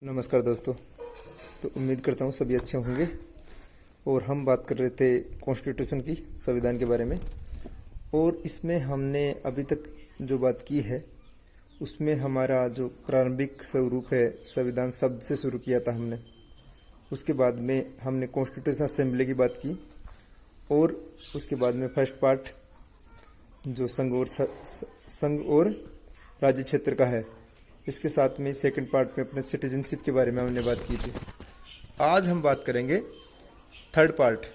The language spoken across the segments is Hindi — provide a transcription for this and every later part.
नमस्कार दोस्तों। तो उम्मीद करता हूँ सभी अच्छे होंगे। और हम बात कर रहे थे कॉन्स्टिट्यूशन की, संविधान के बारे में। और इसमें हमने अभी तक जो बात की है उसमें हमारा जो प्रारंभिक स्वरूप है, संविधान शब्द से शुरू किया था हमने। उसके बाद में हमने कॉन्स्टिट्यूशन असेंबली की बात की। और उसके बाद में फर्स्ट पार्ट जो संघ और राज्य क्षेत्र का है, इसके साथ में सेकंड पार्ट में अपने सिटीजनशिप के बारे में हमने बात की थी। आज हम बात करेंगे थर्ड पार्ट।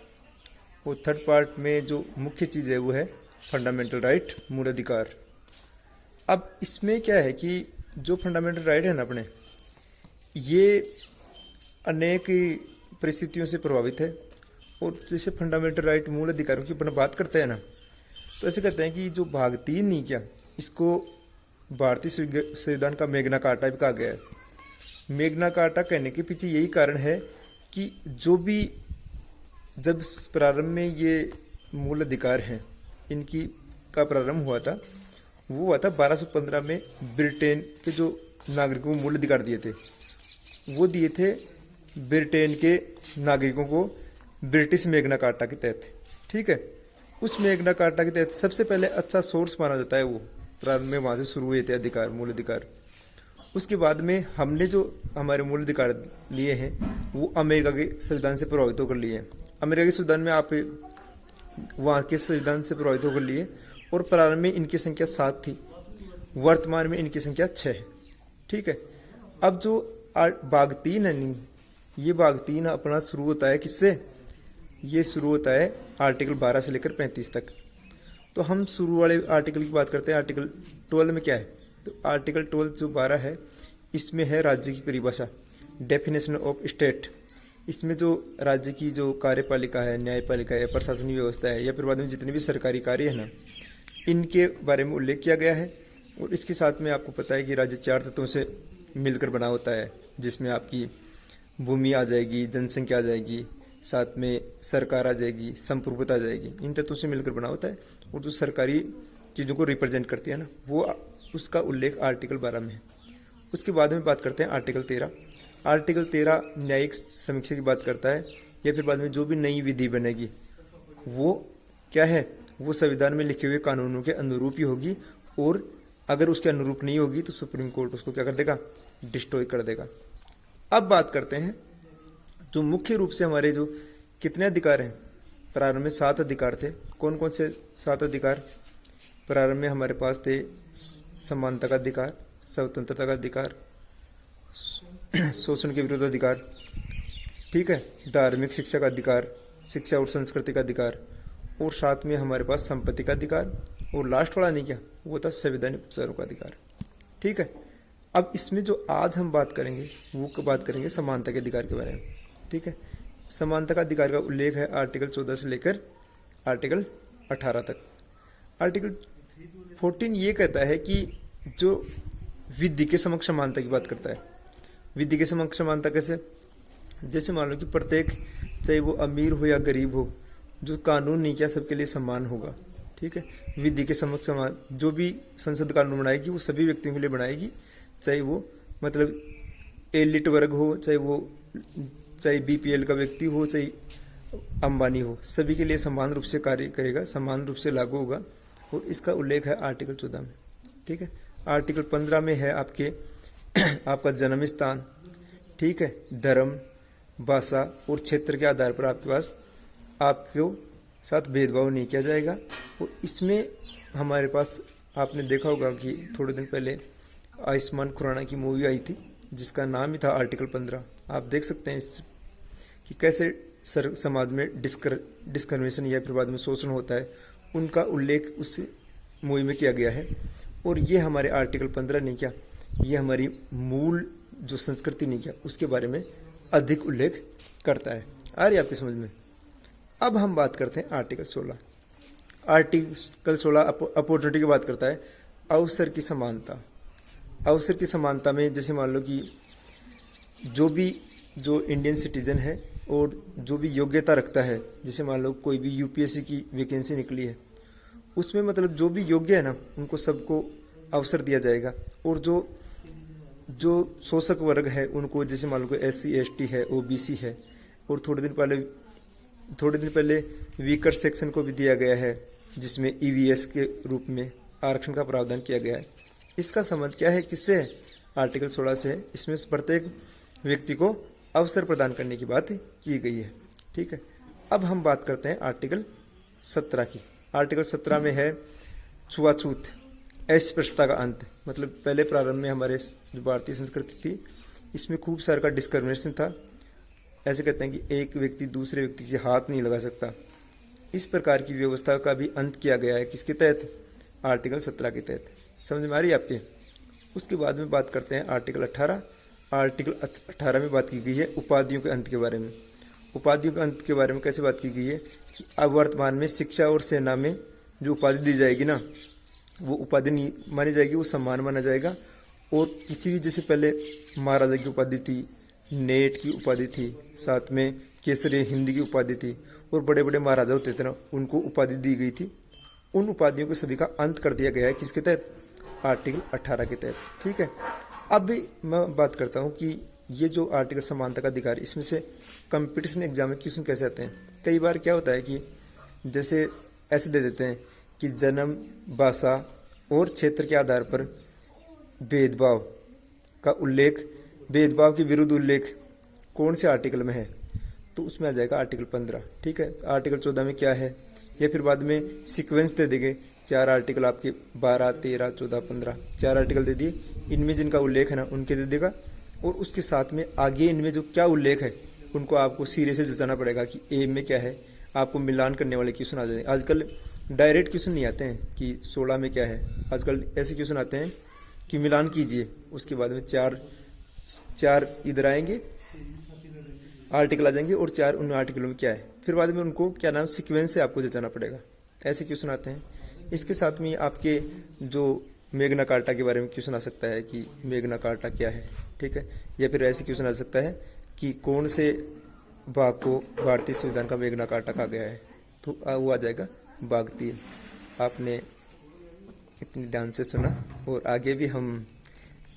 वो थर्ड पार्ट में जो मुख्य चीज़ है वो है फंडामेंटल राइट, मूल अधिकार। अब इसमें क्या है कि जो फंडामेंटल राइट है ना अपने, ये अनेक परिस्थितियों से प्रभावित है। और जैसे फंडामेंटल राइट, मूल अधिकारों की अपन बात करते हैं ना, तो ऐसे कहते हैं कि जो भाग 3 नहीं क्या, इसको भारतीय संविधान का मैग्ना कार्टा भी कहा गया है। मैग्ना कार्टा कहने के पीछे यही कारण है कि जो भी जब प्रारंभ में ये मूल अधिकार हैं इनकी का प्रारंभ हुआ था, वो हुआ था 1215 में। ब्रिटेन के जो नागरिकों को मूल अधिकार दिए थे, वो दिए थे ब्रिटेन के नागरिकों को ब्रिटिश मैग्ना कार्टा के तहत। ठीक है, उस मैग्ना कार्टा के तहत सबसे पहले अच्छा सोर्स माना जाता है वो प्रारंभ में, वहाँ से शुरू हुए थे अधिकार, मूल अधिकार। उसके बाद में हमने जो हमारे मूल अधिकार लिए हैं वो अमेरिका के संविधान से प्रभावित होकर लिए हैं। अमेरिका के संविधान में आप वहाँ के संविधान से प्रभावित होकर लिए। और प्रारंभ में इनकी संख्या 7 थी, वर्तमान में इनकी संख्या 6 है। ठीक है, अब जो भाग 3 है, नहीं, ये भाग 3 अपना शुरू होता है किससे? ये शुरू होता है आर्टिकल 12 से लेकर 35 तक। तो हम शुरू वाले आर्टिकल की बात करते हैं। आर्टिकल 12 में क्या है? तो आर्टिकल 12 जो 12 है, इसमें है राज्य की परिभाषा, डेफिनेशन ऑफ स्टेट। इसमें जो राज्य की जो कार्यपालिका है, न्यायपालिका है, प्रशासनिक व्यवस्था है, या फिर बाद में जितने भी सरकारी कार्य है ना, इनके बारे में उल्लेख किया गया है। और इसके साथ में आपको पता है कि राज्य 4 तत्वों से मिलकर बना होता है, जिसमें आपकी भूमि आ जाएगी, जनसंख्या आ जाएगी, साथ में सरकार आ जाएगी, संप्रभुता आ जाएगी। इन तत्वों से मिलकर बना होता है। और जो सरकारी चीज़ों को रिप्रेजेंट करती है ना, वो उसका उल्लेख आर्टिकल 12 में है। उसके बाद में बात करते हैं आर्टिकल 13। आर्टिकल 13 न्यायिक समीक्षा की बात करता है, या फिर बाद में जो भी नई विधि बनेगी वो क्या है, वो संविधान में लिखे हुए कानूनों के अनुरूप ही होगी। और अगर उसके अनुरूप नहीं होगी तो सुप्रीम कोर्ट उसको क्या कर देगा? डिस्ट्रॉय कर देगा। अब बात करते हैं जो मुख्य रूप से हमारे जो कितने अधिकार हैं। प्रारंभ में 7 अधिकार थे। कौन कौन से 7 अधिकार? प्रारंभ में हमारे पास थे समानता का अधिकार, स्वतंत्रता का अधिकार, शोषण के विरुद्ध अधिकार, ठीक है, धार्मिक शिक्षा का अधिकार, शिक्षा और संस्कृति का अधिकार, और साथ में हमारे पास संपत्ति का अधिकार, और लास्ट वाला नहीं क्या, वो था संवैधानिक उपचारों का अधिकार। ठीक है, अब इसमें जो आज हम बात करेंगे वो बात करेंगे समानता के अधिकार के बारे में। ठीक है, समानता का अधिकार का उल्लेख है आर्टिकल 14 से लेकर आर्टिकल 18 तक। आर्टिकल 14 ये कहता है कि जो विधि के समक्ष समानता की बात करता है। विधि के समक्ष समानता कैसे? जैसे मान लो कि प्रत्येक, चाहे वो अमीर हो या गरीब हो, जो कानून नहीं किया सबके लिए समान होगा। ठीक है, विधि के समक्ष समान, जो भी संसद कानून बनाएगी वो सभी व्यक्तियों के लिए बनाएगी, चाहे वो मतलब एलिट वर्ग हो, चाहे बीपीएल का व्यक्ति हो, चाहे अंबानी हो, सभी के लिए समान रूप से कार्य करेगा, समान रूप से लागू होगा। और इसका उल्लेख है आर्टिकल 14 में। ठीक है, आर्टिकल 15 में है आपका जन्म स्थान, ठीक है, धर्म, भाषा और क्षेत्र के आधार पर आपको साथ भेदभाव नहीं किया जाएगा। और इसमें हमारे पास आपने देखा होगा कि थोड़े दिन पहले आयुष्मान खुराना की मूवी आई थी, जिसका नाम ही था आर्टिकल 15। आप देख सकते हैं कि कैसे समाज में डिस्क्रिमिनेशन या फिर बाद में शोषण होता है, उनका उल्लेख उस मूवी में किया गया है। और ये हमारे आर्टिकल 15 नहीं क्या, ये हमारी मूल जो संस्कृति नहीं क्या, उसके बारे में अधिक उल्लेख करता है। आ रही आपकी समझ में? अब हम बात करते हैं आर्टिकल 16। आर्टिकल 16 अपॉर्चुनिटी की बात करता है, अवसर की समानता। अवसर की समानता में जैसे मान लो कि जो इंडियन सिटीजन है और जो भी योग्यता रखता है, जैसे मान लो कोई भी यूपीएससी की वैकेंसी निकली है, उसमें मतलब जो भी योग्य है ना, उनको सबको अवसर दिया जाएगा। और जो जो शोषक वर्ग है उनको, जैसे मान लो SC ST है, OBC है, और थोड़े दिन पहले वीकर सेक्शन को भी दिया गया है, जिसमें EVS के रूप में आरक्षण का प्रावधान किया गया है। इसका संबंध क्या है, किससे है? आर्टिकल 16 से है। इसमें प्रत्येक व्यक्ति को अवसर प्रदान करने की बात की गई है। ठीक है, अब हम बात करते हैं आर्टिकल 17 की। आर्टिकल 17 में है छुआछूत, अस्पृश्यता का अंत। मतलब पहले प्रारंभ में हमारे जो भारतीय संस्कृति थी, इसमें खूब सारा का डिस्क्रिमिनेशन था। ऐसे कहते हैं कि एक व्यक्ति दूसरे व्यक्ति के हाथ नहीं लगा सकता। इस प्रकार की व्यवस्था का भी अंत किया गया है। किसके तहत? आर्टिकल 17 के तहत। समझ में आ रही है आपके? उसके बाद में बात करते हैं आर्टिकल 18। आर्टिकल 18 में बात की गई है उपाधियों के अंत के बारे में। उपाधियों के अंत के बारे में कैसे बात की गई है कि अब वर्तमान में शिक्षा और सेना में जो उपाधि दी जाएगी ना, वो उपाधि नहीं मानी जाएगी, वो सम्मान माना जाएगा। और किसी भी, जैसे पहले महाराजा की उपाधि थी, नेट की उपाधि थी, साथ में केसरी हिंद की उपाधि थी, और बड़े बड़े महाराजा होते थे ना, उनको उपाधि दी गई थी। उन उपाधियों के सभी का अंत कर दिया गया है। किसके तहत? आर्टिकल 18 के तहत। ठीक है, अब भी मैं बात करता हूँ कि ये जो आर्टिकल समानता का अधिकार, इसमें से कंपटीशन एग्जाम में क्वेश्चन कैसे आते हैं। कई बार क्या होता है कि जैसे ऐसे दे देते हैं कि जन्म, भाषा और क्षेत्र के आधार पर भेदभाव का उल्लेख, भेदभाव के विरुद्ध उल्लेख कौन से आर्टिकल में है, तो उसमें आ जाएगा आर्टिकल 15। ठीक है, आर्टिकल 14 में क्या है, या फिर बाद में सीक्वेंस दे देंगे 4 आर्टिकल आपके, 12, 13, 14, 15, 4 आर्टिकल दे दिए। इनमें जिनका उल्लेख है ना, उनके दे देगा, और उसके साथ में आगे इनमें जो क्या उल्लेख है उनको आपको सिरे से जताना पड़ेगा कि ए में क्या है। आपको मिलान करने वाले क्वेश्चन आ जाएंगे। आजकल डायरेक्ट क्वेश्चन नहीं आते हैं कि 16 में क्या है, आजकल ऐसे क्वेश्चन आते हैं कि मिलान कीजिए, उसके बाद में चार इधर आएंगे आर्टिकल आ जाएंगे, और 4 उन आर्टिकलों में क्या है, फिर बाद में उनको क्या नाम सीक्वेंस से आपको जताना पड़ेगा। ऐसे क्वेश्चन आते हैं। इसके साथ में आपके जो मेग्ना कार्टा के बारे में क्वेश्चन आ सकता है कि मेग्ना कार्टा क्या है। ठीक है, या फिर ऐसे क्वेश्चन आ सकता है कि कौन से भाग को भारतीय संविधान का मेग्ना कार्टा कहा गया है, तो वो आ जाएगा भाग 3। आपने इतनी ध्यान से सुना, और आगे भी हम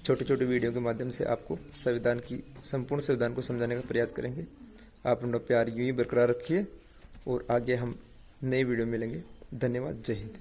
छोटे छोटे वीडियो के माध्यम से आपको संविधान की, संपूर्ण संविधान को समझाने का प्रयास करेंगे। आप अपना प्यार यूं ही बरकरार रखिए, और आगे हम नई वीडियो मिलेंगे। धन्यवाद। जय हिंद।